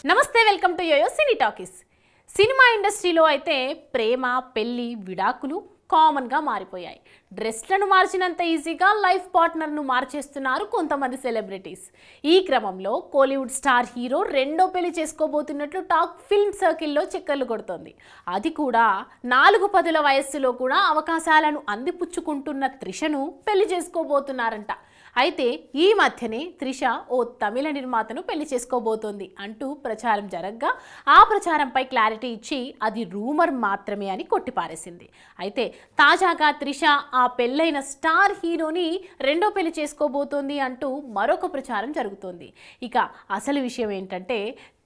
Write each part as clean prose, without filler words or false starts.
నమస్తే welcome to Yoyo Cine Talkies. సినిమా ఇండస్ట్రీలో అయితే ప్రేమ, పెళ్లి, విడాకులు కామన్ గా మారిపోయాయి. డ్రెస్లను మార్చినంత ఈజీగా లైఫ్ పార్ట్నర్ను మార్చేస్తున్నారు కొంతమంది సెలబ్రిటీస్. ఈ క్రమంలో కోలీవుడ్ స్టార్ హీరో రెండో పెళ్లి చేసుకోబోతున్నట్లు టాక్ ఫిల్మ్ సర్కిల్లో చక్కర్లు కొడుతోంది. అది కూడా 4 వయస్సులో కూడా అవకాశాలను అందిపుచ్చుకుంటున్న త్రిషను పెళ్లి చేసుకోబోతున్నారంట. అయితే ఈ మధ్యనే త్రిష ఓ తమిళ నిర్మాతను పెళ్లి చేసుకోబోతోంది అంటూ ప్రచారం జరగ్గా ఆ ప్రచారంపై క్లారిటీ ఇచ్చి అది రూమర్ మాత్రమే అని కొట్టిపారేసింది. అయితే తాజాగా త్రిష ఆ పెళ్ళైన స్టార్ హీరోని రెండో పెళ్లి చేసుకోబోతోంది అంటూ మరొక ప్రచారం జరుగుతోంది. ఇక అసలు విషయం ఏంటంటే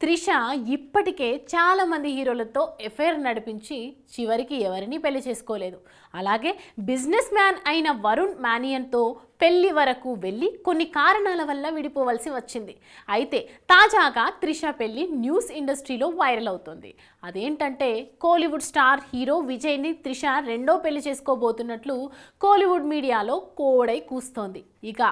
త్రిష ఇప్పటికే చాలామంది హీరోలతో ఎఫైర్ నడిపించి చివరికి ఎవరిని పెళ్లి చేసుకోలేదు. అలాగే బిజినెస్ మ్యాన్ అయిన వరుణ్ మానియన్తో పెళ్లి వరకు వెళ్ళి కొన్ని కారణాల వల్ల విడిపోవలసి వచ్చింది. అయితే తాజాగా త్రిష పెళ్లి న్యూస్ ఇండస్ట్రీలో వైరల్ అవుతుంది. అదేంటంటే కోలీవుడ్ స్టార్ హీరో విజయ్ని త్రిష రెండో పెళ్లి చేసుకోబోతున్నట్లు కోలీవుడ్ మీడియాలో కోడై కూస్తోంది. ఇక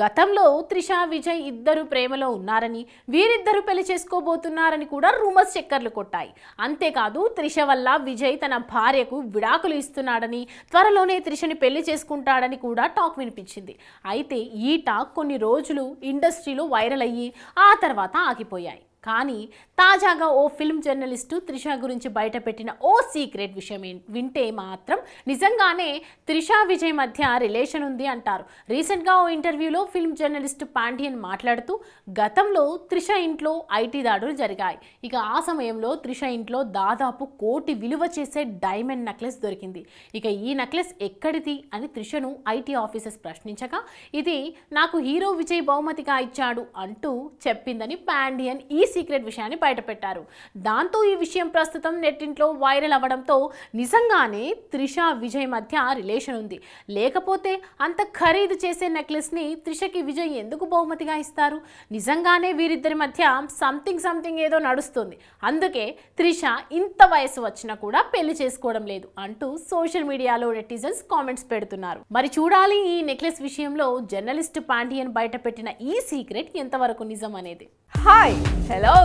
గతంలో త్రిష విజయ్ ఇద్దరు ప్రేమలో ఉన్నారని, వీరిద్దరూ పెళ్లి చేసుకోబోతున్నారని కూడా రూమర్స్ చక్కర్లు కొట్టాయి. అంతేకాదు త్రిష వల్ల విజయ్ తన భార్యకు విడాకులు ఇస్తున్నాడని, త్వరలోనే త్రిషని పెళ్లి చేసుకుంటాడని కూడా టాక్ వినిపించింది. అయితే ఈ టాక్ కొన్ని రోజులు ఇండస్ట్రీలో వైరల్ అయ్యి ఆ తర్వాత ఆగిపోయాయి. కానీ తాజాగా ఓ ఫిల్మ్ జర్నలిస్టు త్రిష గురించి బయటపెట్టిన ఓ సీక్రెట్ విషయం వింటే మాత్రం నిజంగానే త్రిష విజయ్ మధ్య రిలేషన్ ఉంది అంటారు. రీసెంట్గా ఓ ఇంటర్వ్యూలో ఫిల్మ్ జర్నలిస్ట్ పాండియన్ మాట్లాడుతూ గతంలో త్రిష ఇంట్లో ఐటీ దాడులు జరిగాయి. ఇక ఆ సమయంలో త్రిష ఇంట్లో దాదాపు 1 కోటి విలువ చేసే డైమండ్ నెక్లెస్ దొరికింది. ఇక ఈ నెక్లెస్ ఎక్కడిది అని త్రిషను ఐటీ ఆఫీసర్స్ ప్రశ్నించగా ఇది నాకు హీరో విజయ్ బహుమతిగా ఇచ్చాడు అంటూ చెప్పిందని పాండియన్ ఈ సీక్రెట్ విషయాన్ని బయటపెట్టారు. దాంతో ఈ విషయం ప్రస్తుతం నెట్టింట్లో వైరల్ అవ్వడంతో నిజంగానే త్రిష విజయ్ మధ్య రిలేషన్ ఉంది, లేకపోతే అంత ఖరీదు చేసే నెక్లెస్ని త్రిషకి విజయ్ ఎందుకు బహుమతిగా ఇస్తారు? నిజంగానే వీరిద్దరి మధ్య సంథింగ్ ఏదో నడుస్తుంది, అందుకే త్రిష ఇంత వయసు వచ్చినా కూడా పెళ్లి చేసుకోవడం లేదు అంటూ సోషల్ మీడియాలో నెటిజన్స్ కామెంట్స్ పెడుతున్నారు. మరి చూడాలి ఈ నెక్లెస్ విషయంలో జర్నలిస్ట్ పాండియన్ బయటపెట్టిన ఈ సీక్రెట్ ఎంతవరకు నిజం అనేది. హాయ్ హలో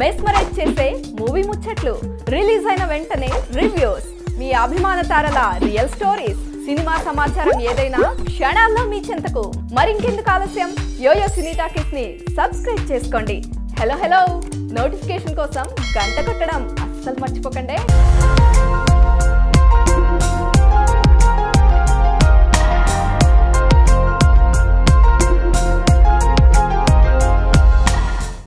మెస్మరైజ్ చేసే మూవీ ముచ్చట్లు, రిలీజ్ అయిన వెంటనే రివ్యూస్, మీ అభిమాన తారల రియల్ స్టోరీస్, సినిమా సమాచారం ఏదైనా క్షణాల్లో మీ చెంతకు. మరింకెందుకు ఆలస్యం, యోయో సినీ టాకీస్ ని సబ్స్క్రైబ్ చేసుకోండి. హలో నోటిఫికేషన్ కోసం గంట కొట్టడం అస్సలు మర్చిపోకండి.